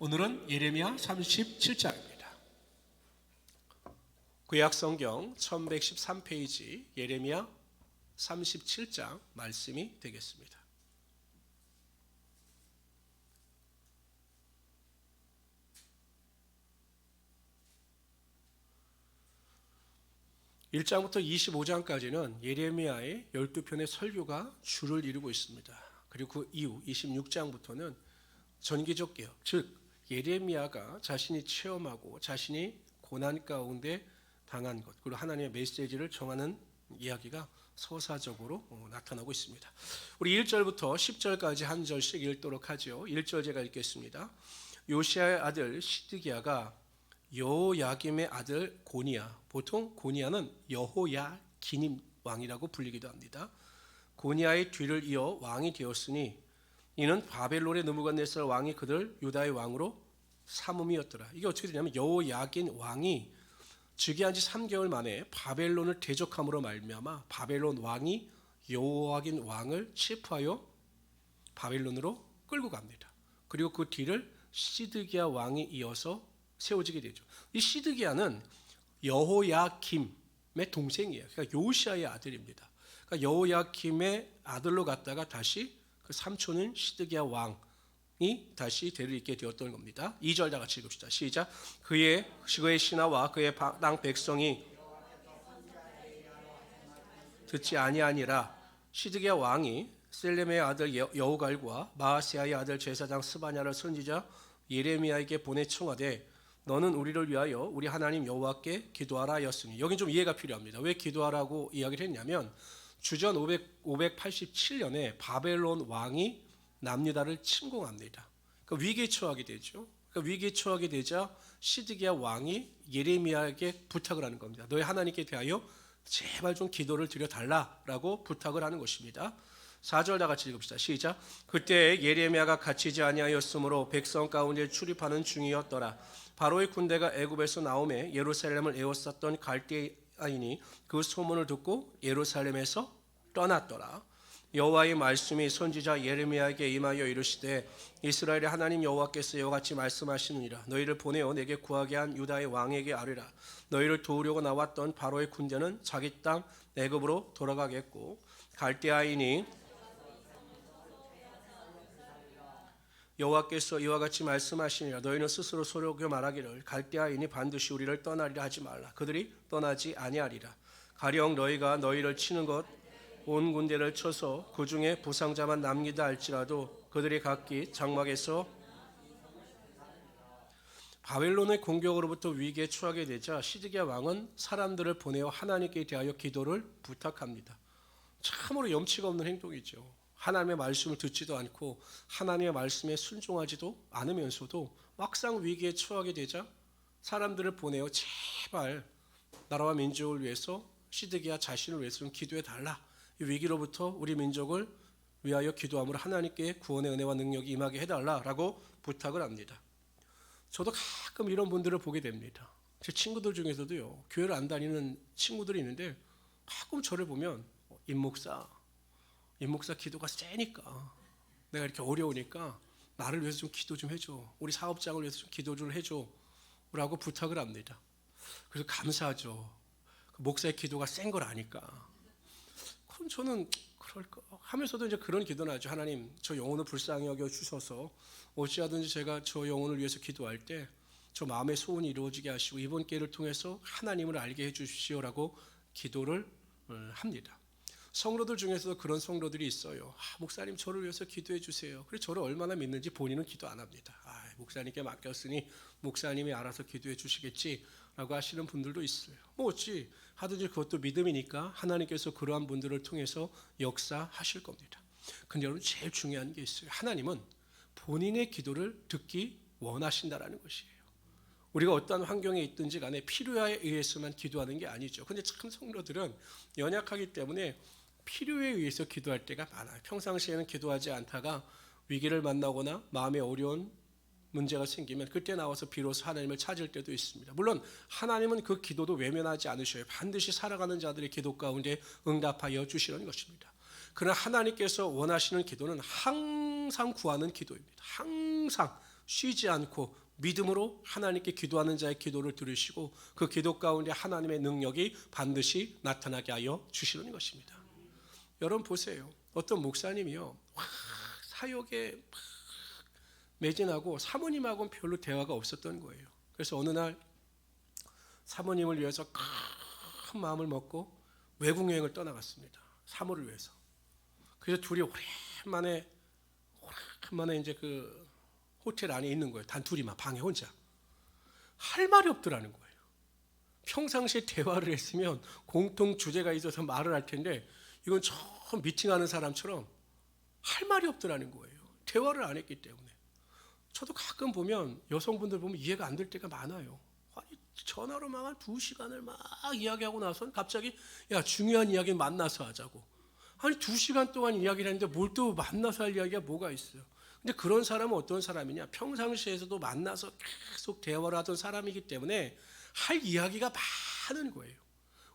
오늘은 예레미야 37장입니다. 구약성경 1113페이지 예레미야 37장 말씀이 되겠습니다. (1장부터) (25장까지는) 예레미야의 12편의 설교가 주를 이루고 있습니다. 그리고 그 이후 26장부터는 전기적 개혁, 즉 예레미야가 자신이 체험하고 자신이 고난 가운데 당한 것, 그리고 하나님의 메시지를 정하는 이야기가 서사적으로 나타나고 있습니다. 우리 1절부터 10절까지 한 절씩 읽도록 하죠. 1절 제가 읽겠습니다. 요시야의 아들 시드기야가 여호야김의 아들 고니야, 보통 고니야는 여호야긴 왕이라고 불리기도 합니다. 고니야의 뒤를 이어 왕이 되었으니 이는 바벨론의 느부갓네살 왕이 그들 유다의 왕으로 삼음이었더라. 이게 어떻게 되냐면 여호야긴 왕이 즉위한 지 3개월 만에 바벨론을 대적함으로 말미암아 바벨론 왕이 여호야긴 왕을 체포하여 바벨론으로 끌고 갑니다. 그리고 그 뒤를 시드기야 왕이 이어서 세워지게 되죠. 이 시드기야는 여호야김의 동생이에요. 그러니까 요시야의 아들입니다. 그러니까 여호야김의 아들로 갔다가 다시 그 삼촌인 시드기야 왕이 다시 대를 잇게 되었던 겁니다. 2절 다 같이 읽읍시다. 시작. 그의 신하와 그의 땅 백성이 듣지 아니하니라. 시드기야 왕이 셀렘의 아들 여우갈과 마아세야의 아들 제사장 스바냐를 선지자 예레미야에게 보내 청하되 너는 우리를 위하여 우리 하나님 여호와께 기도하라 하였으니, 여긴 좀 이해가 필요합니다. 왜 기도하라고 이야기를 했냐면 주전 587년에 바벨론 왕이 남유다를 침공합니다. 그러니까 위기에 처하게 되죠. 그러니까 위기에 처하게 되자 시드기야 왕이 예레미야에게 부탁을 하는 겁니다. 너희 하나님께 대하여 제발 좀 기도를 드려달라라고 부탁을 하는 것입니다. 4절 다 같이 읽읍시다. 시작. 그때 예레미야가 갇히지 아니하였으므로 백성 가운데 출입하는 중이었더라. 바로의 군대가 애굽에서 나오매 예루살렘을 에워쌌던 갈대아인이 그 소문을 듣고 예루살렘에서 떠났더라. 여호와의 말씀이 선지자 예레미야에게 임하여 이르시되 이스라엘의 하나님 여호와께서 이와 같이 말씀하시느니라. 너희를 보내어 내게 구하게 한 유다의 왕에게 아뢰라. 너희를 도우려고 나왔던 바로의 군대는 자기 땅 애굽으로 돌아가겠고 갈대아인이 여호와께서 이와 같이 말씀하시니라. 너희는 스스로 소려겨 말하기를 갈대아인이 반드시 우리를 떠나리라 하지 말라. 그들이 떠나지 아니하리라. 가령 너희가 너희를 치는 것 온 군대를 쳐서 그 중에 부상자만 남기다 할지라도 그들이 각기 장막에서 바벨론의 공격으로부터 위기에 처하게 되자 시드기야 왕은 사람들을 보내어 하나님께 대하여 기도를 부탁합니다. 참으로 염치가 없는 행동이죠. 하나님의 말씀을 듣지도 않고 하나님의 말씀에 순종하지도 않으면서도 막상 위기에 처하게 되자 사람들을 보내어 제발 나라와 민족을 위해서 시드기야 자신을 위해서 좀 기도해 달라. 이 위기로부터 우리 민족을 위하여 기도함으로 하나님께 구원의 은혜와 능력이 임하게 해달라라고 부탁을 합니다. 저도 가끔 이런 분들을 보게 됩니다. 제 친구들 중에서도요, 교회를 안 다니는 친구들이 있는데 가끔 저를 보면 임 목사 기도가 세니까 내가 이렇게 어려우니까 나를 위해서 좀 기도 좀 해줘. 우리 사업장을 위해서 좀 기도 좀 해줘 라고 부탁을 합니다. 그래서 감사하죠. 목사의 기도가 센 걸 아니까. 그럼 저는 그럴까 하면서도 이제 그런 기도는 하죠. 하나님, 저 영혼을 불쌍히 여겨 주셔서 어찌하든지 제가 저 영혼을 위해서 기도할 때 저 마음의 소원이 이루어지게 하시고 이번 기회를 통해서 하나님을 알게 해 주십시오라고 기도를 합니다. 성도들 중에서도 그런 성도들이 있어요. 목사님 저를 위해서 기도해 주세요. 그래서 저를 얼마나 믿는지 본인은 기도 안 합니다. 목사님께 맡겼으니 목사님이 알아서 기도해 주시겠지라고 하시는 분들도 있어요. 뭐 어찌 하든지 그것도 믿음이니까 하나님께서 그러한 분들을 통해서 역사하실 겁니다. 근데 여러분 제일 중요한 게 있어요. 하나님은 본인의 기도를 듣기 원하신다라는 것이에요. 우리가 어떤 환경에 있든지 간에 필요에 의해서만 기도하는 게 아니죠. 근데 참 성도들은 연약하기 때문에 필요에 의해서 기도할 때가 많아요. 평상시에는 기도하지 않다가 위기를 만나거나 마음에 어려운 문제가 생기면 그때 나와서 비로소 하나님을 찾을 때도 있습니다. 물론 하나님은 그 기도도 외면하지 않으셔요. 반드시 살아가는 자들의 기도 가운데 응답하여 주시는 것입니다. 그러나 하나님께서 원하시는 기도는 항상 구하는 기도입니다. 항상 쉬지 않고 믿음으로 하나님께 기도하는 자의 기도를 들으시고 그 기도 가운데 하나님의 능력이 반드시 나타나게 하여 주시는 것입니다. 여러분 보세요. 어떤 목사님이요, 사역에 매진하고 사모님하고는 별로 대화가 없었던 거예요. 그래서 어느 날 사모님을 위해서 큰 마음을 먹고 외국 여행을 떠나갔습니다. 사모를 위해서. 그래서 둘이 오랜만에 이제 그 호텔 안에 있는 거예요. 단 둘이만 방에 혼자. 할 말이 없더라는 거예요. 평상시에 대화를 했으면 공통 주제가 있어서 말을 할 텐데 이건 처음 미팅하는 사람처럼 할 말이 없더라는 거예요. 대화를 안 했기 때문에. 저도 가끔 보면 여성분들 보면 이해가 안 될 때가 많아요. 아니, 전화로 막 한 2시간을 막 이야기하고 나선 갑자기 야, 중요한 이야기 만나서 하자고. 아니 2시간 동안 이야기를 했는데 뭘 또 만나서 할 이야기가 뭐가 있어요. 근데 그런 사람은 어떤 사람이냐, 평상시에서도 만나서 계속 대화를 하던 사람이기 때문에 할 이야기가 많은 거예요.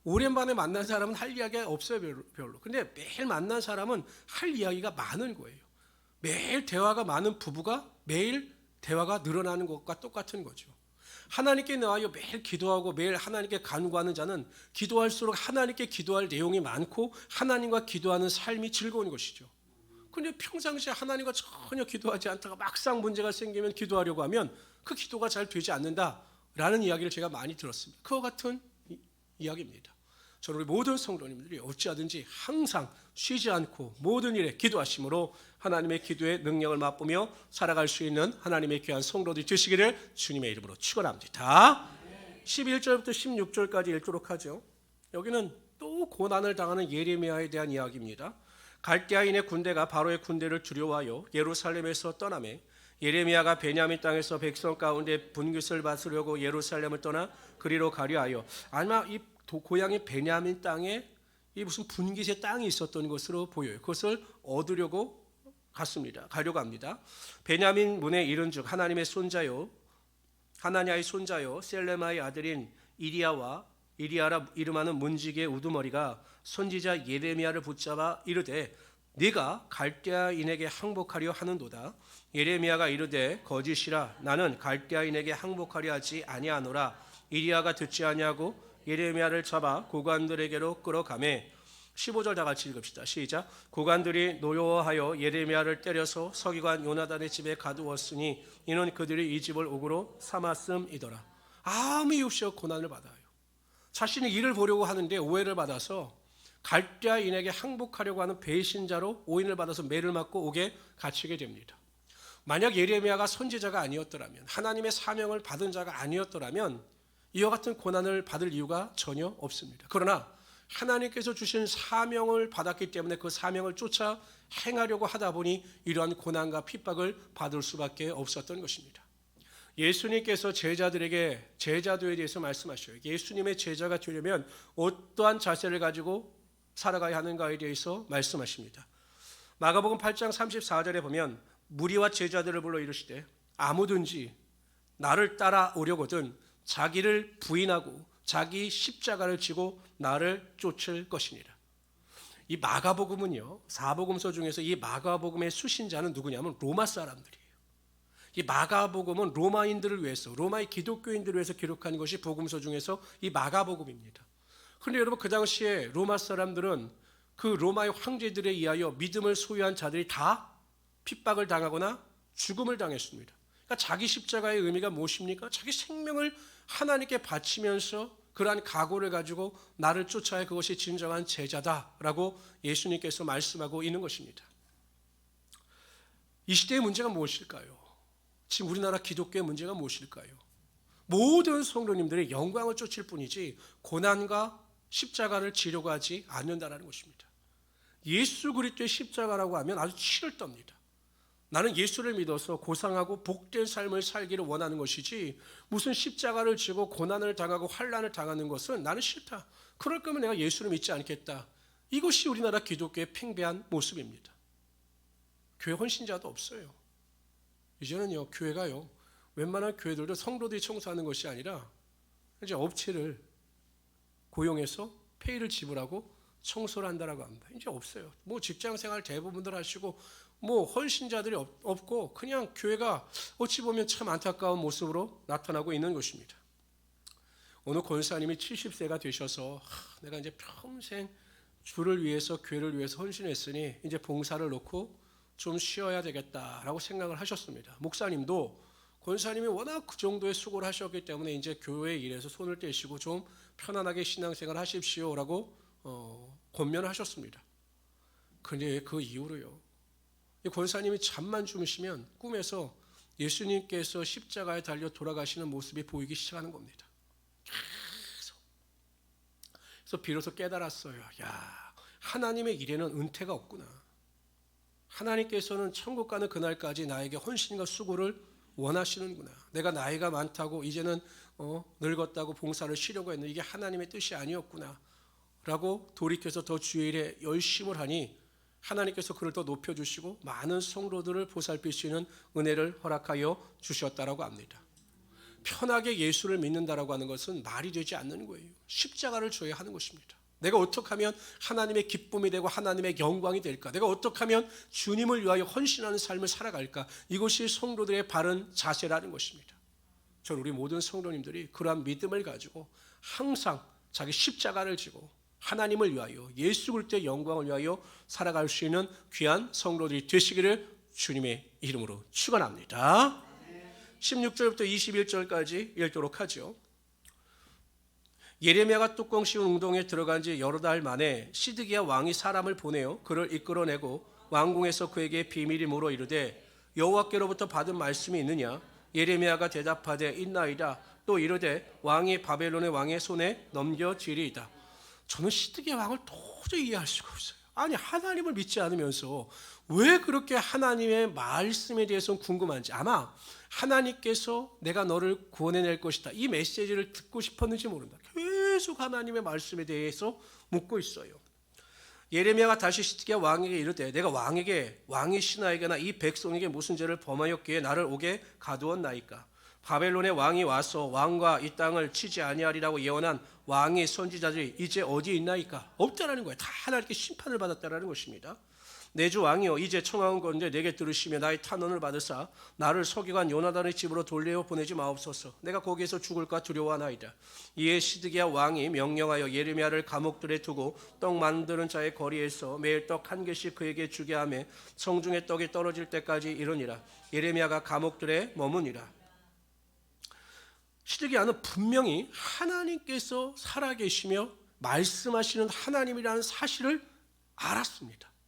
오랜만에 만난 사람은 할 이야기가 없어요, 별로. 근데 매일 만난 사람은 할 이야기가 많은 거예요. 매일 대화가 많은 부부가 매일 대화가 늘어나는 것과 똑같은 거죠. 하나님께 나와요 매일 기도하고 매일 하나님께 간구하는 자는 기도할수록 하나님께 기도할 내용이 많고 하나님과 기도하는 삶이 즐거운 것이죠. 근데 평상시에 하나님과 전혀 기도하지 않다가 막상 문제가 생기면 기도하려고 하면 그 기도가 잘 되지 않는다라는 이야기를 제가 많이 들었습니다. 그와 같은 이야기입니다. 저는 우리 모든 성도님들이 어찌하든지 항상 쉬지 않고 모든 일에 기도하심으로 하나님의 기도의 능력을 맛보며 살아갈 수 있는 하나님의 귀한 성도들이 되시기를 주님의 이름으로 축원합니다. 11절부터 16절까지 읽도록 하죠. 여기는 또 고난을 당하는 예레미야에 대한 이야기입니다. 갈대아인의 군대가 바로의 군대를 두려워하여 예루살렘에서 떠나매 예레미야가 베냐민 땅에서 백성 가운데 분깃을 받으려고 예루살렘을 떠나 그리로 가려 하여, 아마 이 고향이 베냐민 땅에 이 무슨 분깃의 땅이 있었던 것으로 보여요. 그것을 얻으려고 가려고 합니다. 베냐민 문에 이른즉 하나님의 손자요 하나냐의 손자요 셀레마의 아들인 이리야라 이름하는 문지기의 우두머리가 선지자 예레미야를 붙잡아 이르되 네가 갈대아인에게 항복하려 하는도다. 예레미야가 이르되 거짓이라, 나는 갈대아인에게 항복하려 하지 아니하노라. 이리야가 듣지 아니하고 예레미야를 잡아 고관들에게로 끌어가매. 15절 다 같이 읽읍시다. 시작. 고관들이 노여워하여 예레미야를 때려서 서기관 요나단의 집에 가두었으니 이는 그들이 이 집을 옥으로 삼았음이더라. 아무 이유 없이 고난을 받아요. 자신이 일을 보려고 하는데 오해를 받아서 갈대아인에게 항복하려고 하는 배신자로 오인을 받아서 매를 맞고 옥에 갇히게 됩니다. 만약 예레미야가 선지자가 아니었더라면, 하나님의 사명을 받은 자가 아니었더라면 이와 같은 고난을 받을 이유가 전혀 없습니다. 그러나 하나님께서 주신 사명을 받았기 때문에 그 사명을 쫓아 행하려고 하다 보니 이러한 고난과 핍박을 받을 수밖에 없었던 것입니다. 예수님께서 제자들에게 제자도에 대해서 말씀하셔요. 예수님의 제자가 되려면 어떠한 자세를 가지고 살아가야 하는가에 대해서 말씀하십니다. 마가복음 8장 34절에 보면 무리와 제자들을 불러 이르시되 아무든지 나를 따라오려거든 자기를 부인하고 자기 십자가를 지고 나를 쫓을 것이니라. 이 마가복음은요, 사복음서 중에서 이 마가복음의 수신자는 누구냐면 로마 사람들이에요. 이 마가복음은 로마인들을 위해서, 로마의 기독교인들을 위해서 기록한 것이 복음서 중에서 이 마가복음입니다. 그런데 여러분, 그 당시에 로마 사람들은 그 로마의 황제들에 의하여 믿음을 소유한 자들이 다 핍박을 당하거나 죽음을 당했습니다. 그러니까 자기 십자가의 의미가 무엇입니까? 자기 생명을 하나님께 바치면서 그러한 각오를 가지고 나를 쫓아야 그것이 진정한 제자다라고 예수님께서 말씀하고 있는 것입니다. 이 시대의 문제가 무엇일까요? 지금 우리나라 기독교의 문제가 무엇일까요? 모든 성도님들이 영광을 쫓을 뿐이지 고난과 십자가를 지려고 하지 않는다는 것입니다. 예수 그리스도의 십자가라고 하면 아주 치를 떱니다. 나는 예수를 믿어서 고상하고 복된 삶을 살기를 원하는 것이지 무슨 십자가를 지고 고난을 당하고 환난을 당하는 것은 나는 싫다. 그럴 거면 내가 예수를 믿지 않겠다. 이것이 우리나라 기독교의 팽배한 모습입니다. 교회 헌신자도 없어요. 이제는요, 교회가요, 웬만한 교회들도 성도들이 청소하는 것이 아니라 이제 업체를 고용해서 페이를 지불하고 청소를 한다라고 합니다. 이제 없어요. 뭐 직장 생활 대부분들 하시고 뭐 헌신자들이 없고 그냥 교회가 어찌 보면 참 안타까운 모습으로 나타나고 있는 것입니다. 어느 권사님이 70세가 되셔서 내가 이제 평생 주를 위해서 교회를 위해서 헌신했으니 이제 봉사를 놓고 좀 쉬어야 되겠다라고 생각을 하셨습니다. 목사님도 권사님이 워낙 그 정도의 수고를 하셨기 때문에 이제 교회 일에서 손을 떼시고 좀 편안하게 신앙생활 하십시오라고 권면을 하셨습니다. 그런데 그 이후로요, 이 권사님이 잠만 주무시면 꿈에서 예수님께서 십자가에 달려 돌아가시는 모습이 보이기 시작하는 겁니다. 그래서 비로소 깨달았어요. 야, 하나님의 일에는 은퇴가 없구나. 하나님께서는 천국 가는 그날까지 나에게 헌신과 수고를 원하시는구나. 내가 나이가 많다고 이제는 늙었다고 봉사를 쉬려고 했는데 이게 하나님의 뜻이 아니었구나 라고 돌이켜서 더 주의 일에 열심을 하니 하나님께서 그를 더 높여주시고 많은 성도들을 보살필 수 있는 은혜를 허락하여 주셨다라고 합니다. 편하게 예수를 믿는다라고 하는 것은 말이 되지 않는 거예요. 십자가를 져야 하는 것입니다. 내가 어떻게 하면 하나님의 기쁨이 되고 하나님의 영광이 될까? 내가 어떻게 하면 주님을 위하여 헌신하는 삶을 살아갈까? 이것이 성도들의 바른 자세라는 것입니다. 저는 우리 모든 성도님들이 그러한 믿음을 가지고 항상 자기 십자가를 지고 하나님을 위하여 예수 그리스도의 영광을 위하여 살아갈 수 있는 귀한 성도들이 되시기를 주님의 이름으로 축원합니다. 16절부터 21절까지 읽도록 하죠. 예레미야가 뚜껑 씌운 웅덩이에 들어간 지 여러 달 만에 시드기야 왕이 사람을 보내어 그를 이끌어내고 왕궁에서 그에게 비밀이 물어 이르되 여호와께로부터 받은 말씀이 있느냐? 예레미야가 대답하되 있나이다. 또 이르되 왕이 바벨론의 왕의 손에 넘겨지리이다. 저는 시드기야 왕을 도저히 이해할 수가 없어요. 아니, 하나님을 믿지 않으면서 왜 그렇게 하나님의 말씀에 대해서는 궁금한지, 아마 하나님께서 내가 너를 구원해낼 것이다 이 메시지를 듣고 싶었는지 모른다. 계속 하나님의 말씀에 대해서 묻고 있어요. 예레미야가 다시 시드기야 왕에게 이르되 내가 왕의 신하에게나 이 백성에게 무슨 죄를 범하였기에 나를 옥에 가두었나이까? 바벨론의 왕이 와서 왕과 이 땅을 치지 아니하리라고 예언한 왕의 선지자들이 이제 어디에 있나이까? 없다라는 거예요. 다 하나님께 심판을 받았다라는 것입니다. 내 주 왕이여, 이제 청하온 건데 내게 들으시며 나의 탄원을 받으사 나를 서기관 요나단의 집으로 돌려 보내지 마옵소서. 내가 거기에서 죽을까 두려워하나이다. 이에 시드기야 왕이 명령하여 예레미야를 감옥들에 두고 떡 만드는 자의 거리에서 매일 떡 한 개씩 그에게 주게 하며 성중에 떡이 떨어질 때까지 이르니라. 예레미야가 감옥들에 머무니라. 시드기야는 분명히 하나님께서 살아계시며 말씀하시는 하나님이라는 사실을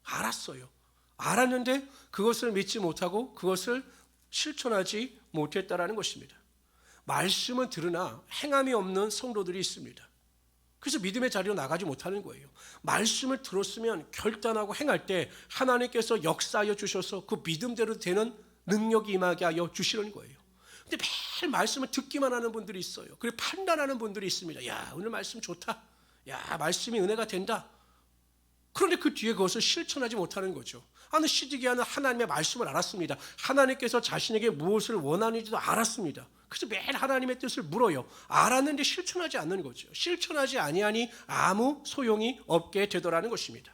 알았어요. 알았는데 그것을 믿지 못하고 그것을 실천하지 못했다라는 것입니다. 말씀은 들으나 행함이 없는 성도들이 있습니다. 그래서 믿음의 자리로 나가지 못하는 거예요. 말씀을 들었으면 결단하고 행할 때 하나님께서 역사하여 주셔서 그 믿음대로 되는 능력이 임하게 하여 주시는 거예요. 근데 매일 말씀을 듣기만 하는 분들이 있어요. 그리고 판단하는 분들이 있습니다. 야, 오늘 말씀 좋다. 야, 말씀이 은혜가 된다. 그런데 그 뒤에 그것을 실천하지 못하는 거죠. 시드기야는 하나님의 말씀을 알았습니다. 하나님께서 자신에게 무엇을 원하는지도 알았습니다. 그래서 매일 하나님의 뜻을 물어요. 알았는데 실천하지 않는 거죠. 실천하지 아니하니 아무 소용이 없게 되더라는 것입니다.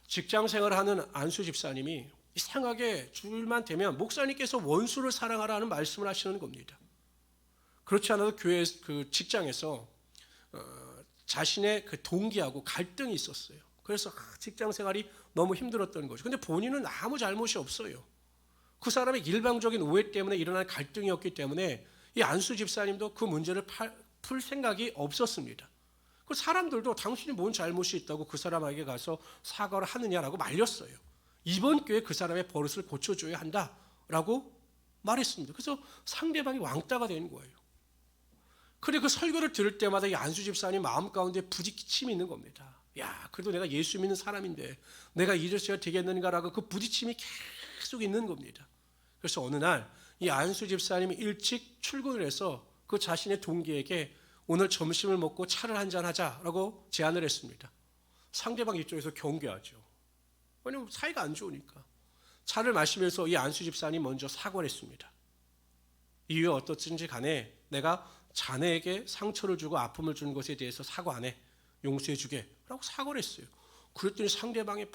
직장생활을 하는 안수 집사님이 이상하게 주일만 되면 목사님께서 원수를 사랑하라는 말씀을 하시는 겁니다. 그렇지 않아도 교회 그 직장에서 자신의 그 동기하고 갈등이 있었어요. 그래서 직장 생활이 너무 힘들었던 거죠. 근데 본인은 아무 잘못이 없어요. 그 사람의 일방적인 오해 때문에 일어난 갈등이었기 때문에 이 안수 집사님도 그 문제를 풀 생각이 없었습니다. 그 사람들도 당신이 뭔 잘못이 있다고 그 사람에게 가서 사과를 하느냐라고 말렸어요. 이번 교회 그 사람의 버릇을 고쳐줘야 한다라고 말했습니다. 그래서 상대방이 왕따가 된 거예요. 그리고 그 설교를 들을 때마다 이 안수 집사님 마음 가운데 부딪힘이 있는 겁니다. 야, 그래도 내가 예수 믿는 사람인데 내가 이랬어야 되겠는가라고 그 부딪힘이 계속 있는 겁니다. 그래서 어느 날 이 안수 집사님이 일찍 출근을 해서 그 자신의 동기에게 오늘 점심을 먹고 차를 한잔 하자라고 제안을 했습니다. 상대방 입장에서 경계하죠. 왜냐하면 사이가 안 좋으니까. 차를 마시면서 이 안수 집사님이 먼저 사과를 했습니다. 이유가 어떻든지 간에 내가 자네에게 상처를 주고 아픔을 준 것에 대해서 사과 안 해. 용서해 주게 라고 사과를 했어요. 그랬더니 상대방이 막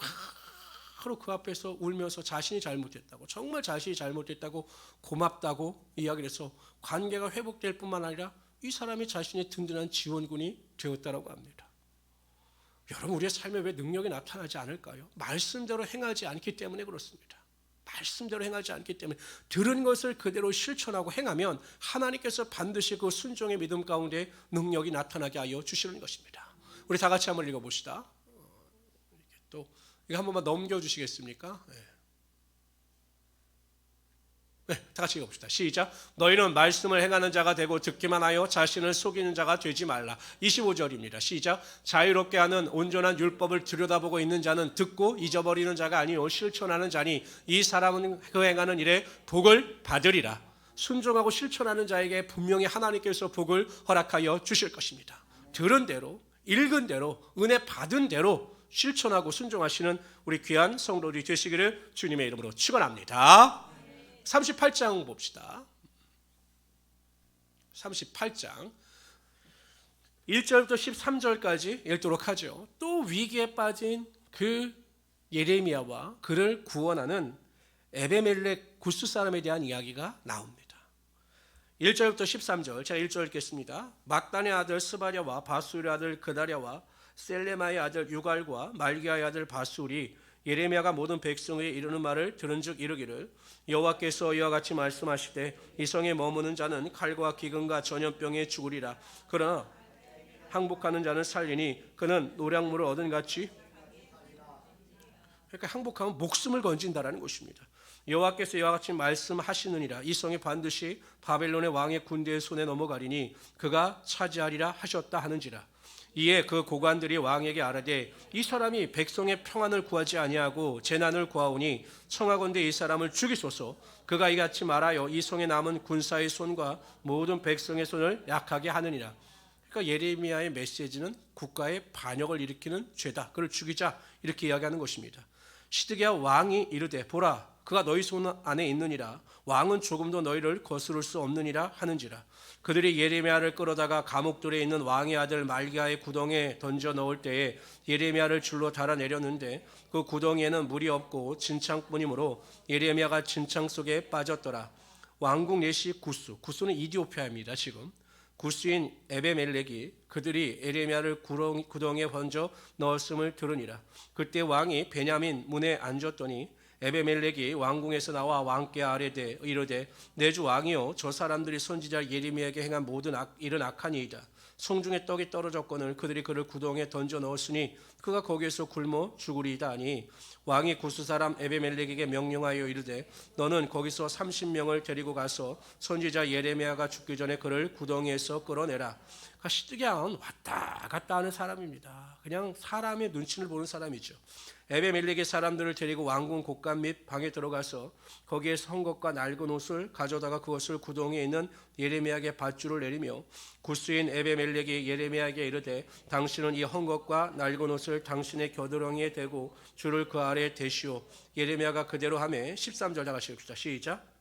바로 그 앞에서 울면서 자신이 잘못했다고, 정말 자신이 잘못했다고 고맙다고 이야기를 해서 관계가 회복될 뿐만 아니라 이 사람이 자신의 든든한 지원군이 되었다라고 합니다. 여러분, 우리의 삶에 왜 능력이 나타나지 않을까요? 말씀대로 행하지 않기 때문에 그렇습니다. 말씀대로 행하지 않기 때문에 들은 것을 그대로 실천하고 행하면 하나님께서 반드시 그 순종의 믿음 가운데 능력이 나타나게 하여 주시는 것입니다. 우리 다 같이 한번 읽어봅시다. 또 이거 한 번만 넘겨주시겠습니까? 네, 다 같이 읽어봅시다. 시작. 너희는 말씀을 행하는 자가 되고 듣기만 하여 자신을 속이는 자가 되지 말라. 25절입니다. 시작. 자유롭게 하는 온전한 율법을 들여다보고 있는 자는 듣고 잊어버리는 자가 아니요 실천하는 자니 이 사람은 그 행하는 일에 복을 받으리라. 순종하고 실천하는 자에게 분명히 하나님께서 복을 허락하여 주실 것입니다. 들은 대로, 읽은 대로, 은혜 받은 대로 실천하고 순종하시는 우리 귀한 성도들이 되시기를 주님의 이름으로 축원합니다. 38장 봅시다. 38장 1절부터 13절까지 읽도록 하죠. 또 위기에 빠진 그 예레미야와 그를 구원하는 에베멜렉 구스 사람에 대한 이야기가 나옵니다. 1절부터 13절, 제가 1절 읽겠습니다. 막단의 아들 스바랴와 바술의 아들 그다랴와 셀레마의 아들 유갈과 말기야의 아들 바술이 예레미야가 모든 백성에 이르는 말을 들은즉 이르기를 여호와께서 이와 같이 말씀하시되 이 성에 머무는 자는 칼과 기근과 전염병에 죽으리라. 그러나 항복하는 자는 살리니 그는 노량물을 얻은 같이. 그러니까 항복하면 목숨을 건진다라는 것입니다. 여호와께서 이와 같이 말씀하시느니라. 이 성이 반드시 바벨론의 왕의 군대의 손에 넘어가리니 그가 차지하리라 하셨다 하는지라. 이에 그 고관들이 왕에게 아뢰되 이 사람이 백성의 평안을 구하지 아니하고 재난을 구하오니 청하건대 이 사람을 죽이소서. 그가 이같이 말하여 이 성에 남은 군사의 손과 모든 백성의 손을 약하게 하느니라. 그러니까 예레미야의 메시지는 국가의 반역을 일으키는 죄다. 그를 죽이자 이렇게 이야기하는 것입니다. 시드기야 왕이 이르되 보라 그가 너희 손 안에 있느니라. 왕은 조금도 너희를 거스를 수 없느니라 하는지라. 그들이 예레미야를 끌어다가 감옥들에 있는 왕의 아들 말기야의 구덩이에 던져 넣을 때에 예레미야를 줄로 달아내렸는데 그 구덩이에는 물이 없고 진창뿐이므로 예레미야가 진창 속에 빠졌더라. 왕국 내시 구스는 이디오피아입니다. 지금 구스인 에베멜렉이 그들이 예레미야를 구덩이에 던져 넣었음을 들으니라. 그때 왕이 베냐민 문에 앉았더니 에베멜렉이 왕궁에서 나와 왕께 아뢰되 이르되 내 주 왕이여 저 사람들이 선지자 예레미야에게 행한 모든 일은 악하니이다. 성중에 떡이 떨어졌거늘 그들이 그를 구덩이에 던져 넣었으니 그가 거기에서 굶어 죽으리이다 하니 왕이 구스 사람 에베멜렉에게 명령하여 이르되 너는 거기서 30명을 데리고 가서 선지자 예레미야가 죽기 전에 그를 구덩이에서 끌어내라. 시드기야는 왔다 갔다 하는 사람입니다. 그냥 사람의 눈치를 보는 사람이죠. 에베멜렉의 사람들을 데리고 왕궁 곳간 및 방에 들어가서 거기에 헝겊과 낡은 옷을 가져다가 그것을 구덩이에 있는 예레미야에게 밧줄을 내리며 구스인 에베멜렉이 예레미야에게 이르되 당신은 이 헝겊과 낡은 옷을 당신의 겨드랑이에 대고 줄을 그 아래에 대시오. 예레미야가 그대로 하매 13절 다같이 읽읍시다. 시작.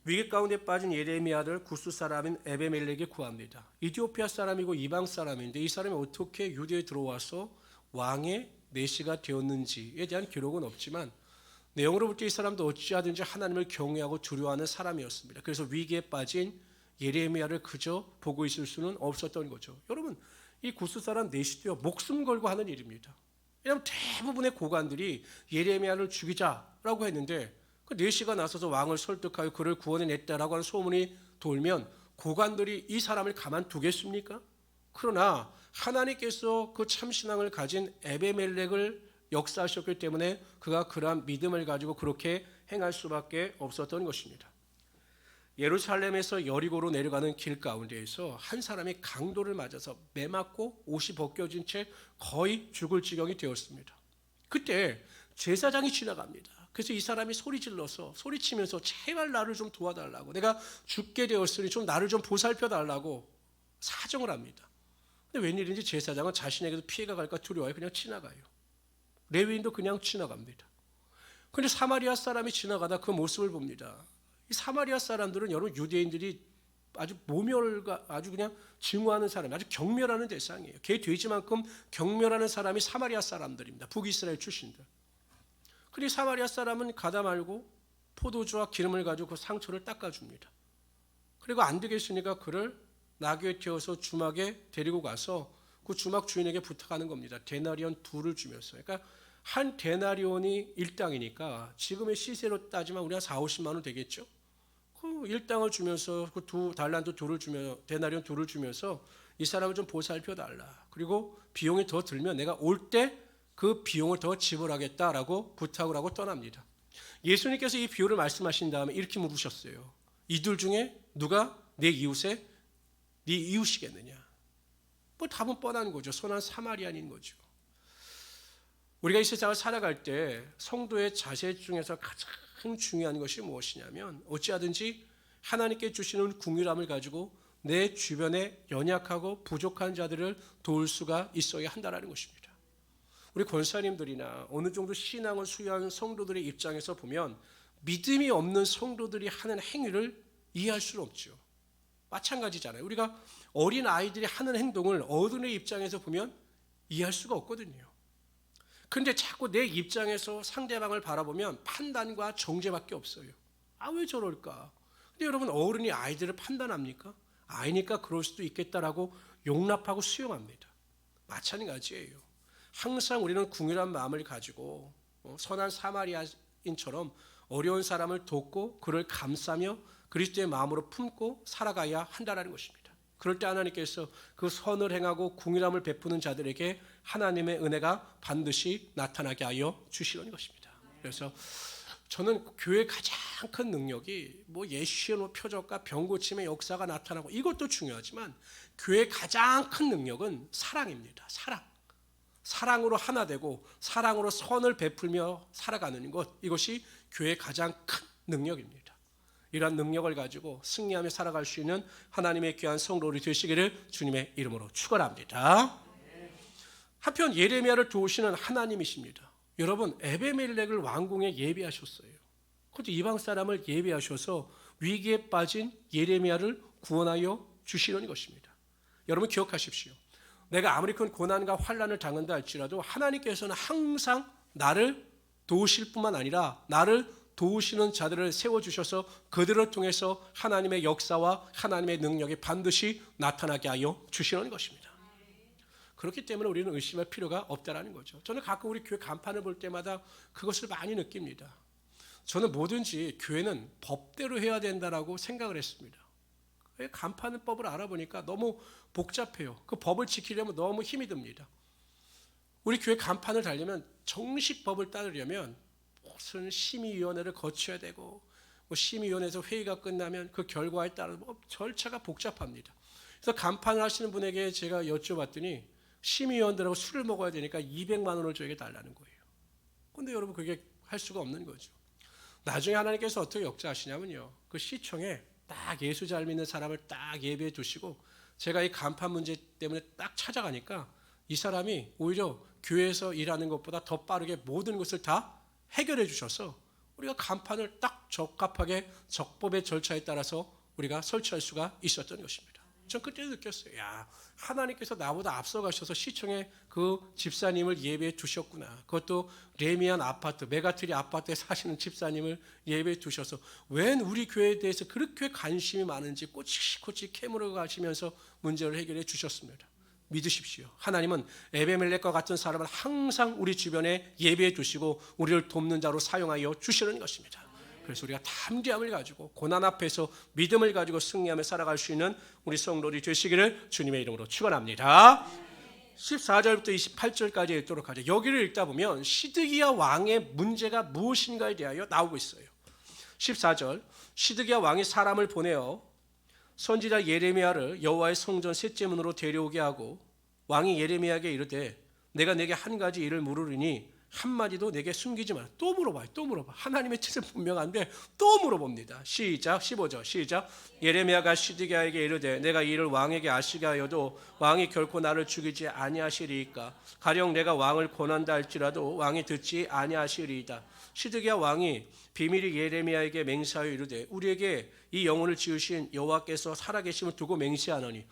위기 가운데 빠진 예레미야를 구스 사람인 에베멜렉이 구합니다. 이디오피아 사람이고 이방 사람인데 이 사람이 어떻게 유대에 들어와서 왕의 내시가 되었는지에 대한 기록은 없지만 내용으로 볼 때 이 사람도 어찌하든지 하나님을 경외하고 두려워하는 사람이었습니다. 그래서 위기에 빠진 예레미야를 그저 보고 있을 수는 없었던 거죠. 여러분, 이 구스 사람 내시도요 목숨 걸고 하는 일입니다. 왜냐하면 대부분의 고관들이 예레미야를 죽이자라고 했는데 그 내시가 나서서 왕을 설득하여 그를 구원해냈다라고 하는 소문이 돌면 고관들이 이 사람을 가만두겠습니까? 그러나 하나님께서 그 참신앙을 가진 에베멜렉을 역사하셨기 때문에 그가 그러한 믿음을 가지고 그렇게 행할 수밖에 없었던 것입니다. 예루살렘에서 여리고로 내려가는 길 가운데에서 한 사람이 강도를 맞아서 매맞고 옷이 벗겨진 채 거의 죽을 지경이 되었습니다. 그때 제사장이 지나갑니다. 그래서 이 사람이 소리 질러서 소리치면서 제발 나를 좀 도와달라고, 내가 죽게 되었으니 좀 나를 좀 보살펴달라고 사정을 합니다. 근데 웬일인지 제사장은 자신에게도 피해가 갈까 두려워해 그냥 지나가요. 레위인도 그냥 지나갑니다. 그런데 사마리아 사람이 지나가다 그 모습을 봅니다. 이 사마리아 사람들은 여러분 유대인들이 아주 모멸과 아주 그냥 증오하는 사람이 아주 경멸하는 대상이에요. 개 돼지만큼 경멸하는 사람이 사마리아 사람들입니다. 북이스라엘 출신들. 그리고 사마리아 사람은 가다 말고 포도주와 기름을 가지고 그 상처를 닦아줍니다. 그리고 안 되겠으니까 그를 나귀에 태워서 주막에 데리고 가서 그 주막 주인에게 부탁하는 겁니다. 데나리온 2를 주면서. 그러니까 한 데나리온이 1당이니까 지금의 시세로 따지면 우리 한 4, 50만 원 되겠죠. 그 1당을 주면서 그 달란트 2를 주며 데나리온 2를 주면서 이 사람을 좀 보살펴 달라. 그리고 비용이 더 들면 내가 올 때 그 비용을 더 지불하겠다라고 부탁을 하고 떠납니다. 예수님께서 이 비유를 말씀하신 다음에 이렇게 물으셨어요. 이들 중에 누가 내 이웃의 네 이웃이겠느냐? 뭐 답은 뻔한 거죠. 선한 사마리아인인 거죠. 우리가 이 세상을 살아갈 때 성도의 자세 중에서 가장 중요한 것이 무엇이냐면 어찌하든지 하나님께 주시는 긍휼함을 가지고 내 주변에 연약하고 부족한 자들을 도울 수가 있어야 한다는 것입니다. 우리 권사님들이나 어느 정도 신앙을 수여한 성도들의 입장에서 보면 믿음이 없는 성도들이 하는 행위를 이해할 수는 없죠. 마찬가지잖아요. 우리가 어린 아이들이 하는 행동을 어른의 입장에서 보면 이해할 수가 없거든요. 그런데 자꾸 내 입장에서 상대방을 바라보면 판단과 정죄밖에 없어요. 아, 왜 저럴까? 근데 여러분, 어른이 아이들을 판단합니까? 아이니까 그럴 수도 있겠다라고 용납하고 수용합니다. 마찬가지예요. 항상 우리는 긍휼한 마음을 가지고 선한 사마리아인처럼 어려운 사람을 돕고 그를 감싸며 그리스도의 마음으로 품고 살아가야 한다는 것입니다. 그럴 때 하나님께서 그 선을 행하고 긍휼함을 베푸는 자들에게 하나님의 은혜가 반드시 나타나게 하여 주시는 것입니다. 그래서 저는 교회의 가장 큰 능력이 뭐 예수의 표적과 병고침의 역사가 나타나고 이것도 중요하지만 교회의 가장 큰 능력은 사랑입니다. 사랑으로 하나 되고 사랑으로 선을 베풀며 살아가는 것, 이것이 교회의 가장 큰 능력입니다. 이러한 능력을 가지고 승리하며 살아갈 수 있는 하나님의 귀한 성도들이 되시기를 주님의 이름으로 축원합니다. 한편 예레미야를 도우시는 하나님이십니다. 여러분, 에베멜렉을 왕궁에 예비하셨어요. 그것도 이방 사람을 예비하셔서 위기에 빠진 예레미야를 구원하여 주시는 것입니다. 여러분 기억하십시오. 내가 아무리 큰 고난과 환난을 당한다 할지라도 하나님께서는 항상 나를 도우실 뿐만 아니라 나를 도우시는 자들을 세워주셔서 그들을 통해서 하나님의 역사와 하나님의 능력이 반드시 나타나게 하여 주시는 것입니다. 그렇기 때문에 우리는 의심할 필요가 없다라는 거죠. 저는 가끔 우리 교회 간판을 볼 때마다 그것을 많이 느낍니다. 저는 뭐든지 교회는 법대로 해야 된다라고 생각을 했습니다. 간판은 법을 알아보니까 너무 복잡해요. 그 법을 지키려면 너무 힘이 듭니다. 우리 교회 간판을 달려면 정식 법을 따르려면 무슨 심의위원회를 거쳐야 되고 뭐 심의위원회에서 회의가 끝나면 그 결과에 따라 절차가 복잡합니다. 그래서 간판을 하시는 분에게 제가 여쭤봤더니 심의위원들하고 술을 먹어야 되니까 200만 원을 저에게 달라는 거예요. 그런데 여러분 그게 할 수가 없는 거죠. 나중에 하나님께서 어떻게 역사하시냐면요. 그 시청에 딱 예수 잘 믿는 사람을 딱 예배해 두시고 제가 이 간판 문제 때문에 딱 찾아가니까 이 사람이 오히려 교회에서 일하는 것보다 더 빠르게 모든 것을 다 해결해 주셔서 우리가 간판을 딱 적합하게 적법의 절차에 따라서 우리가 설치할 수가 있었던 것입니다. 전 그때 느꼈어요. 야, 하나님께서 나보다 앞서가셔서 시청에 그 집사님을 예배해 두셨구나. 그것도 레미안 아파트, 메가트리 아파트에 사시는 집사님을 예배해 두셔서 웬 우리 교회에 대해서 그렇게 관심이 많은지 꼬치꼬치 캐물어 가시면서 문제를 해결해 주셨습니다. 믿으십시오. 하나님은 에베멜렉과 같은 사람을 항상 우리 주변에 예배해 두시고 우리를 돕는 자로 사용하여 주시는 것입니다. 그래서 우리가 담대함을 가지고 고난 앞에서 믿음을 가지고 승리하며 살아갈 수 있는 우리 성도들이 되시기를 주님의 이름으로 축원합니다. 14절부터 28절까지 읽도록 하죠. 여기를 읽다 보면 시드기야 왕의 문제가 무엇인가에 대하여 나오고 있어요. 14절, 시드기야 왕이 사람을 보내어 선지자 예레미야를 여호와의 성전 셋째 문으로 데려오게 하고 왕이 예레미야에게 이르되 내가 내게 한 가지 일을 물으리니 한마디도 내게 숨기지 마라. 또 물어봐요. 또 물어봐. 하나님의 뜻은 분명한데 또 물어봅니다. 시작. 15절 시작. 예레미야가 시드기야에게 이르되 내가 이를 왕에게 아시게 하여도 왕이 결코 나를 죽이지 아니하시리이까. 가령 내가 왕을 권한다 할지라도 왕이 듣지 아니하시리이다. 시드기야 왕이 비밀이 예레미야에게 맹세하여 이르되 우리에게 이 영혼을 지으신 여호와께서 살아계심을 두고 맹세하노니.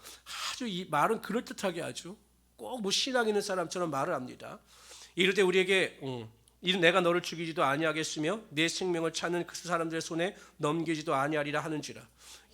아주 이 말은 그럴듯하게 아주 꼭 뭐 신앙 있는 사람처럼 말을 합니다. 이르되 우리에게 내가 너를 죽이지도 아니하겠으며 내 생명을 찾는 그 사람들의 손에 넘기지도 아니하리라 하는지라.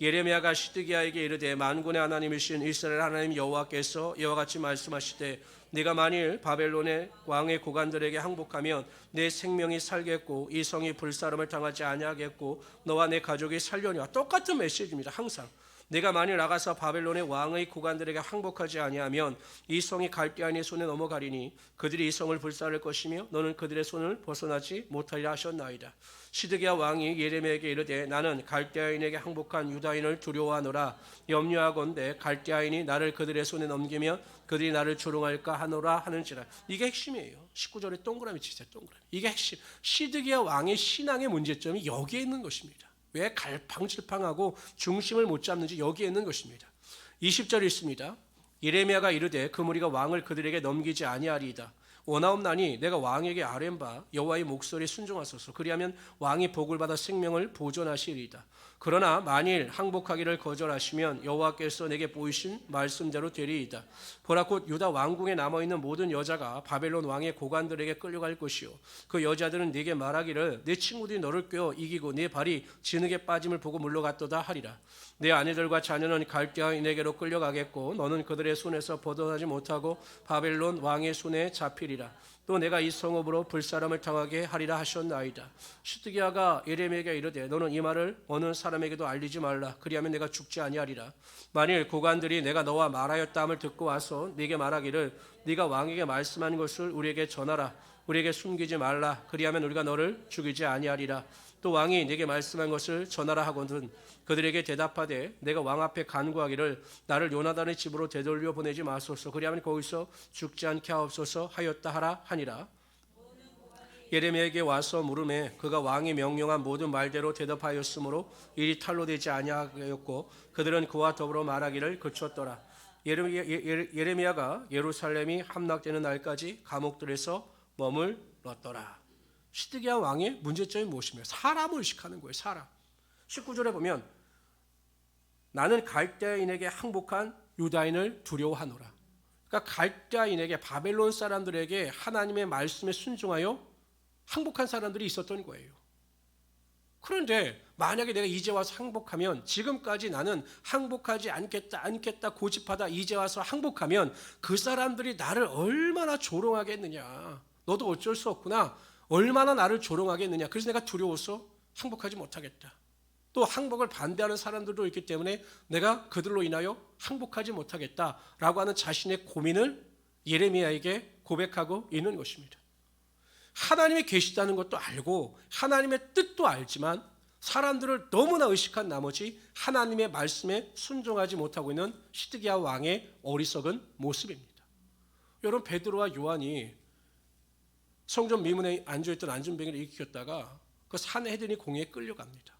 예레미야가 시드기야에게 이르되 만군의 하나님이신 이스라엘 하나님 여호와께서 이와 같이 말씀하시되 네가 만일 바벨론의 왕의 고관들에게 항복하면 내 생명이 살겠고 이 성이 불사름을 당하지 아니하겠고 너와 내 가족이 살려니와. 똑같은 메시지입니다. 항상 내가 만일 나가서 바벨론의 왕의 고관들에게 항복하지 아니하면 이 성이 갈대아인의 손에 넘어가리니 그들이 이 성을 불살할 것이며 너는 그들의 손을 벗어나지 못하리라 하셨나이다. 시드기야 왕이 예레미야에게 이르되 나는 갈대아인에게 항복한 유다인을 두려워하노라. 염려하건대 갈대아인이 나를 그들의 손에 넘기면 그들이 나를 조롱할까 하노라 하는지라. 이게 핵심이에요. 19절에 동그라미 치세요. 동그라미. 이게 핵심. 시드기야 왕의 신앙의 문제점이 여기에 있는 것입니다. 왜 갈팡질팡하고 중심을 못 잡는지 여기에 있는 것입니다. 20절에 있습니다. 예레미야가 이르되 그 무리가 왕을 그들에게 넘기지 아니하리이다. 원하옵나니 내가 왕에게 아뢰는 바 여호와의 목소리에 순종하소서. 그리하면 왕이 복을 받아 생명을 보존하시리이다. 그러나 만일 항복하기를 거절하시면 여호와께서 내게 보이신 말씀대로 되리이다. 보라 곧 유다 왕궁에 남아있는 모든 여자가 바벨론 왕의 고관들에게 끌려갈 것이요 그 여자들은 네게 말하기를 내 친구들이 너를 꿰어 이기고 네 발이 진흙에 빠짐을 보고 물러갔도다 하리라. 내 아내들과 자녀는 갈대아인에게로 끌려가겠고 너는 그들의 손에서 벗어나지 못하고 바벨론 왕의 손에 잡히리라. 또 내가 이 성읍으로 불사람을 당하게 하리라 하셨나이다. 시드기야가 예레미야에게 이르되 너는 이 말을 어느 사람에게도 알리지 말라. 그리하면 내가 죽지 아니하리라. 만일 고관들이 내가 너와 말하였다함을 듣고 와서 네게 말하기를 네가 왕에게 말씀한 것을 우리에게 전하라. 우리에게 숨기지 말라. 그리하면 우리가 너를 죽이지 아니하리라. 또 왕이 네게 말씀한 것을 전하라 하거든 그들에게 대답하되 내가 왕 앞에 간구하기를 나를 요나단의 집으로 되돌려 보내지 마소서. 그리하면 거기서 죽지 않게 하옵소서 하였다 하라 하니라. 예레미야에게 와서 물음에 그가 왕이 명령한 모든 말대로 대답하였으므로 일이 탈로 되지 아니하였고 그들은 그와 더불어 말하기를 그쳤더라. 예레미야가 예루살렘이 함락되는 날까지 감옥들에서 머물렀더라. 시드기야 왕의 문제점이 무엇이며 사람을 의식하는 거예요. 사람. 19절에 보면 나는 갈대아인에게 항복한 유다인을 두려워하노라. 그러니까 갈대아인에게 바벨론 사람들에게 하나님의 말씀에 순종하여 항복한 사람들이 있었던 거예요. 그런데 만약에 내가 이제 와서 항복하면 지금까지 나는 항복하지 않겠다 고집하다 이제 와서 항복하면 그 사람들이 나를 얼마나 조롱하겠느냐. 너도 어쩔 수 없구나. 얼마나 나를 조롱하겠느냐. 그래서 내가 두려워서 항복하지 못하겠다. 또 항복을 반대하는 사람들도 있기 때문에 내가 그들로 인하여 항복하지 못하겠다라고 하는 자신의 고민을 예레미야에게 고백하고 있는 것입니다. 하나님이 계시다는 것도 알고 하나님의 뜻도 알지만 사람들을 너무나 의식한 나머지 하나님의 말씀에 순종하지 못하고 있는 시드기야 왕의 어리석은 모습입니다. 여러분 베드로와 요한이 성전 미문에 앉아있던 안전뱅이를 일으켰다가 그 산헤드린 공회에 끌려갑니다.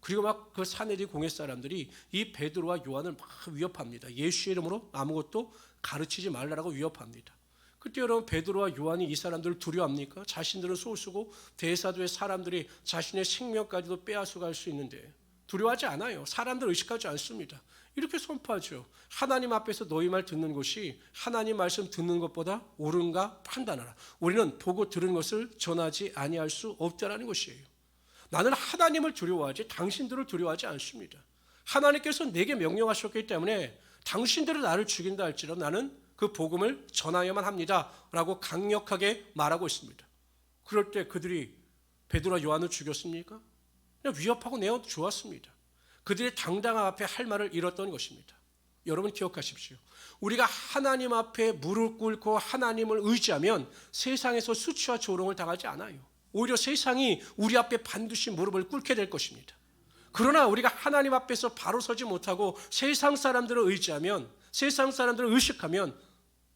그리고 막 그 산헤드린 공회 사람들이 이 베드로와 요한을 막 위협합니다. 예수의 이름으로 아무것도 가르치지 말라라고 위협합니다. 그때 여러분 베드로와 요한이 이 사람들을 두려워합니까? 자신들은 소수고 대사도의 사람들이 자신의 생명까지도 빼앗아갈 수 있는데 두려워하지 않아요. 사람들 의식하지 않습니다. 이렇게 선포하죠. 하나님 앞에서 너희 말 듣는 것이 하나님 말씀 듣는 것보다 옳은가 판단하라. 우리는 보고 들은 것을 전하지 아니할 수 없다라는 것이에요. 나는 하나님을 두려워하지 당신들을 두려워하지 않습니다. 하나님께서 내게 명령하셨기 때문에 당신들은 나를 죽인다 할지라도 나는 그 복음을 전하여야만 합니다 라고 강력하게 말하고 있습니다. 그럴 때 그들이 베드로와 요한을 죽였습니까? 그냥 위협하고 내어 주었습니다. 그들의 당당함 앞에 할 말을 잃었던 것입니다. 여러분 기억하십시오. 우리가 하나님 앞에 무릎 꿇고 하나님을 의지하면 세상에서 수치와 조롱을 당하지 않아요. 오히려 세상이 우리 앞에 반드시 무릎을 꿇게 될 것입니다. 그러나 우리가 하나님 앞에서 바로 서지 못하고 세상 사람들을 의지하면 세상 사람들을 의식하면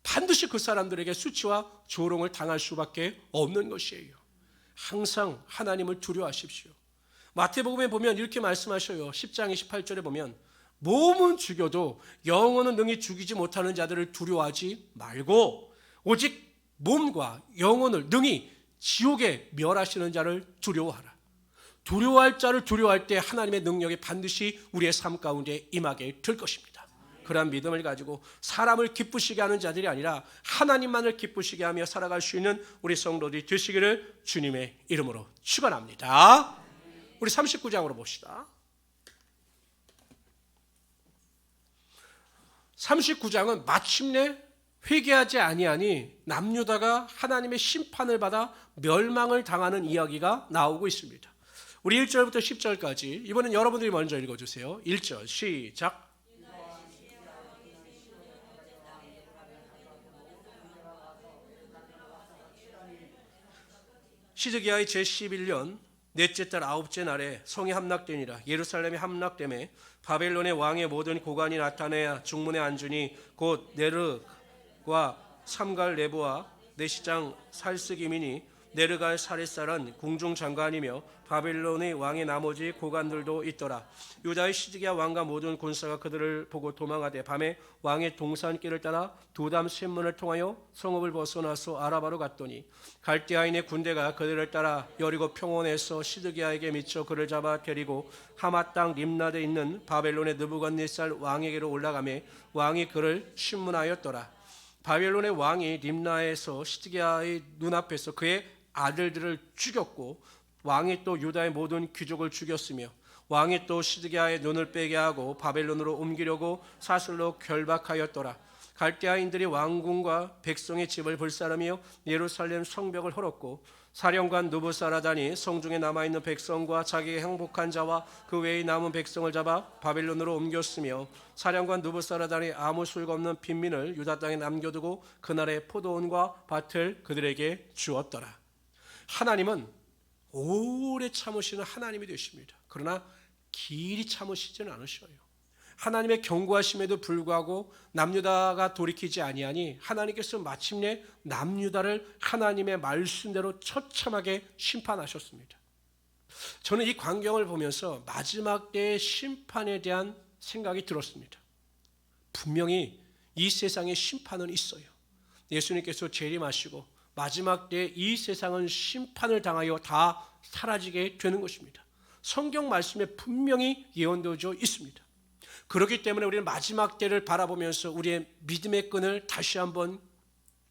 반드시 그 사람들에게 수치와 조롱을 당할 수밖에 없는 것이에요. 항상 하나님을 두려워하십시오. 마태복음에 보면 이렇게 말씀하셔요. 10장 28절에 보면 몸은 죽여도 영혼은 능히 죽이지 못하는 자들을 두려워하지 말고 오직 몸과 영혼을 능히 지옥에 멸하시는 자를 두려워하라. 두려워할 자를 두려워할 때 하나님의 능력이 반드시 우리의 삶 가운데 임하게 될 것입니다. 그러한 믿음을 가지고 사람을 기쁘시게 하는 자들이 아니라 하나님만을 기쁘시게 하며 살아갈 수 있는 우리 성도들이 되시기를 주님의 이름으로 축원합니다. 우리 39장으로 봅시다. 39장은 마침내 회개하지 아니하니 남유다가 하나님의 심판을 받아 멸망을 당하는 이야기가 나오고 있습니다. 우리 1절부터 10절까지 이번엔 여러분들이 먼저 읽어주세요. 1절 시작. 시드기야의 제11년 넷째 달 아홉째 날에 성이 함락되니라. 예루살렘이 함락되매 바벨론의 왕의 모든 고관이 나타내야 중문에 앉으니 곧 네르과 삼갈 네부와 내시장 살스기민이 네르갈 사레살은 궁중장관이며 바벨론의 왕의 나머지 고관들도 있더라. 유다의 시드기야 왕과 모든 군사가 그들을 보고 도망하되 밤에 왕의 동산길을 따라 두담 샘문을 통하여 성읍을 벗어나서 아라바로 갔더니 갈대아인의 군대가 그들을 따라 여리고 평원에서 시드기야에게 미쳐 그를 잡아 데리고 하마 땅 림나드에 있는 바벨론의 느부갓네살 왕에게로 올라가매 왕이 그를 신문하였더라. 바벨론의 왕이 림나에서 시드기야의 눈앞에서 그의 아들들을 죽였고 왕이 또 유다의 모든 귀족을 죽였으며 왕이 또 시드기야의 눈을 빼게 하고 바벨론으로 옮기려고 사슬로 결박하였더라. 갈대아인들이 왕궁과 백성의 집을 불사르며 예루살렘 성벽을 헐었고 사령관 느부사라단이 성중에 남아있는 백성과 자기의 행복한 자와 그 외의 남은 백성을 잡아 바벨론으로 옮겼으며 사령관 느부사라단이 아무 소유가 없는 빈민을 유다 땅에 남겨두고 그날의 포도원과 밭을 그들에게 주었더라. 하나님은 오래 참으시는 하나님이 되십니다. 그러나 길이 참으시지는 않으셔요. 하나님의 경고하심에도 불구하고 남유다가 돌이키지 아니하니 하나님께서 마침내 남유다를 하나님의 말씀대로 처참하게 심판하셨습니다. 저는 이 광경을 보면서 마지막 때의 심판에 대한 생각이 들었습니다. 분명히 이 세상에 심판은 있어요. 예수님께서 재림하시고 마지막 때 이 세상은 심판을 당하여 다 사라지게 되는 것입니다. 성경 말씀에 분명히 예언되어져 있습니다. 그렇기 때문에 우리는 마지막 때를 바라보면서 우리의 믿음의 끈을 다시 한번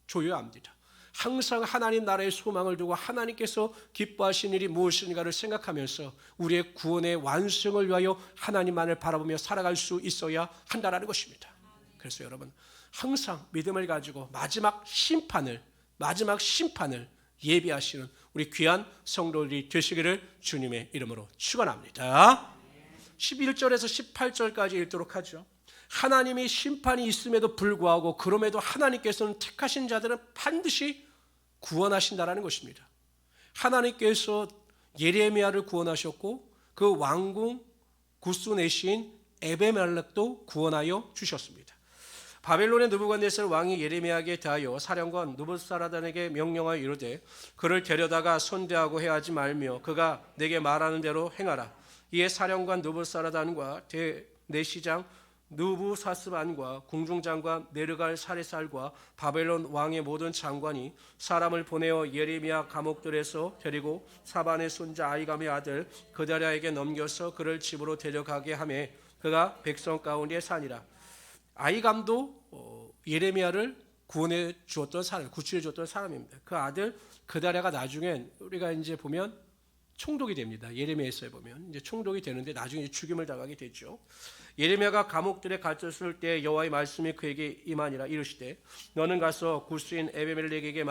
조여야 합니다. 항상 하나님 나라의 소망을 두고 하나님께서 기뻐하신 일이 무엇인가를 생각하면서 우리의 구원의 완성을 위하여 하나님만을 바라보며 살아갈 수 있어야 한다는 것입니다. 그래서 여러분 항상 믿음을 가지고 마지막 심판을 예비하시는 우리 귀한 성도들이 되시기를 주님의 이름으로 축원합니다. 11절에서 18절까지 읽도록 하죠. 하나님이 심판이 있음에도 불구하고 그럼에도 하나님께서는 택하신 자들은 반드시 구원하신다라는 것입니다. 하나님께서 예레미야를 구원하셨고 그 왕궁 구스네신 에베멜렉도 구원하여 주셨습니다. 바벨론의 느부갓네살 왕이 예레미야에게 대하여 사령관 느부사라단에게 명령하여 이르되 그를 데려다가 선대하고 해하지 말며 그가 내게 말하는 대로 행하라. 이에 사령관 느부사라단과 내시장 느부사스반과 궁중장관 네르갈 사레살과 바벨론 왕의 모든 장관이 사람을 보내어 예레미야 감옥들에서 데리고 사반의 손자 아이감의 아들 그다랴에게 넘겨서 그를 집으로 데려가게 하매 그가 백성 가운데 사니라. 아이감도 예레미야를 구원해 주었던 사람, 구출해 주었던 사람입니다. 그 아들 그다랴가 나중엔 우리가 이제 보면 총독이 됩니다. 예레미야서에 보면 이제 총독이 되는데 나중에 이제 죽임을 당하게 되죠. 예레미야가 감옥들에 갇혔을 때 여호와의 말씀이 그에게 임하니라. 이르시되 너는 가서 구스인 에베멜렉에게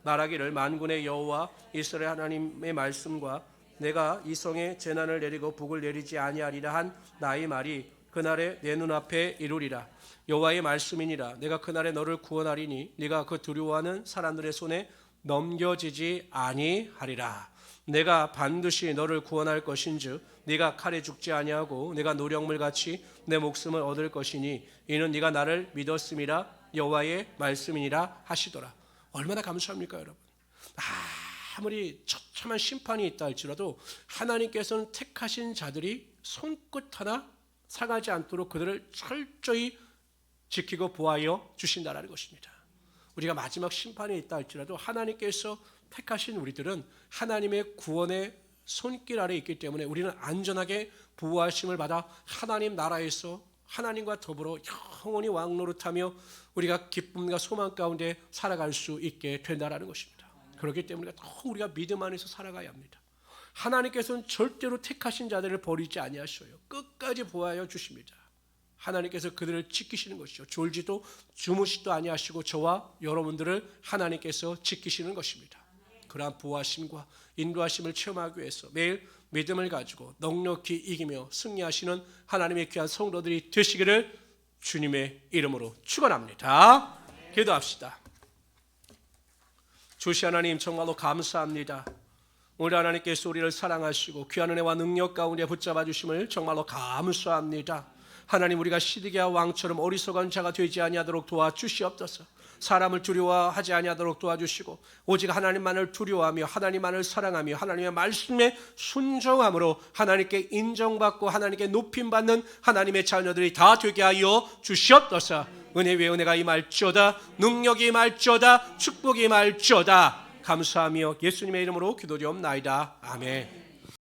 말하기를 만군의 여호와 이스라엘 하나님의 말씀과 내가 이 성에 재난을 내리고 복을 내리지 아니하리라 한 나의 말이 그날에 내 눈앞에 이루리라. 여호와의 말씀이니라. 내가 그날에 너를 구원하리니 네가 그 두려워하는 사람들의 손에 넘겨지지 아니하리라. 내가 반드시 너를 구원할 것인즉 네가 칼에 죽지 아니하고 내가 노력물같이 내 목숨을 얻을 것이니 이는 네가 나를 믿었음이라 여호와의 말씀이니라 하시더라. 얼마나 감사합니까, 여러분? 아무리 처참한 심판이 있다 할지라도 하나님께서는 택하신 자들이 손끝 하나 상하지 않도록 그들을 철저히 지키고 보호하여 주신다는 것입니다. 우리가 마지막 심판이 있다 할지라도 하나님께서 택하신 우리들은 하나님의 구원의 손길 아래 있기 때문에 우리는 안전하게 보호하심을 받아 하나님 나라에서 하나님과 더불어 영원히 왕노릇하며 우리가 기쁨과 소망 가운데 살아갈 수 있게 된다는 것입니다. 그렇기 때문에 더 우리가 믿음 안에서 살아가야 합니다. 하나님께서는 절대로 택하신 자들을 버리지 아니하셔요. 끝까지 보호하여 주십니다. 하나님께서 그들을 지키시는 것이죠. 졸지도 주무시도 아니하시고 저와 여러분들을 하나님께서 지키시는 것입니다. 그러한 보호하심과 인도하심을 체험하기 위해서 매일 믿음을 가지고 넉넉히 이기며 승리하시는 하나님의 귀한 성도들이 되시기를 주님의 이름으로 축원합니다. 기도합시다. 주시 하나님, 정말로 감사합니다. 우리 하나님께서 우리를 사랑하시고 귀한 은혜와 능력 가운데 붙잡아 주심을 정말로 감사합니다. 하나님, 우리가 시드기야 왕처럼 어리석은 자가 되지 아니하도록 도와주시옵소서. 사람을 두려워하지 아니하도록 도와주시고 오직 하나님만을 두려워하며 하나님만을 사랑하며 하나님의 말씀에 순종함으로 하나님께 인정받고 하나님께 높임받는 하나님의 자녀들이 다 되게 하여 주시옵소서. 은혜 위에 은혜가 임할지어다. 능력이 임할지어다. 축복이 임할지어다. 감사하며 예수님의 이름으로 기도드리옵나이다. 아멘.